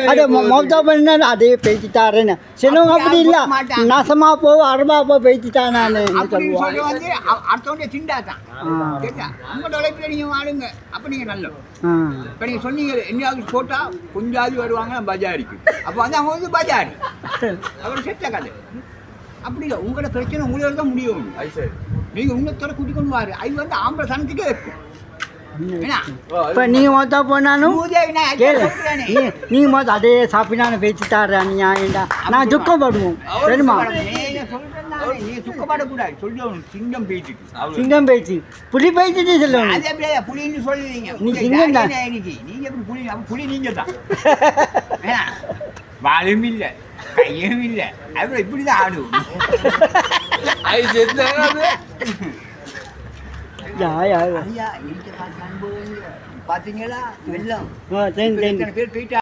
அது மௌத்தா பண்ண அதே பேசிட்டாருன்னு சிலவங்க அப்படி இல்லை நாசமா போ அருமா போ பேசிட்டான் நான் வந்து அடுத்தவங்க திண்டாதான் உங்களோட உழைப்பில் நீங்கள் வாழுங்க அப்போ நீங்கள் நல்ல இப்போ நீங்கள் சொன்னீங்க என்னையாவது போட்டால் கொஞ்சாவது வருவாங்க பஜாரிக்கு அப்போ வந்து அவங்க வந்து பஜாரி அப்புறம் செத்த கதை அப்படி இல்லை உங்களோட பிரச்சனை உங்களோட தான் முடியும் நீங்கள் உன்னத்தோட கூட்டி கொண்டு வாரு அது வந்து ஆம்பளை சனத்துக்கே இருக்கும் இப்போ நீங்கள் மொத்தா போனாலும் நீங்கள் மொத்தம் அதே சாப்பிடான்னு பேசிட்டாரு நீ ஏண்டா நான் துக்கப்படுவோம் தெரியுமா நீ துக்கப்படக்கூடாது சொல்லணும் சிங்கம் பேசிட்டு சிங்கம் பேச்சு புலி பேசிட்டு சொல்லணும் அதே புலின்னு சொல்லுவீங்க நீ சிங்கம் தான் நீங்கள் எப்படி புலி புலி நீங்கள் தான் வாழும் இல்லை கையும் இல்லை அப்புறம் இப்படி தான் ஆடுவோம் பார்த்தீங்களா வெள்ளம் பேர் போயிட்டா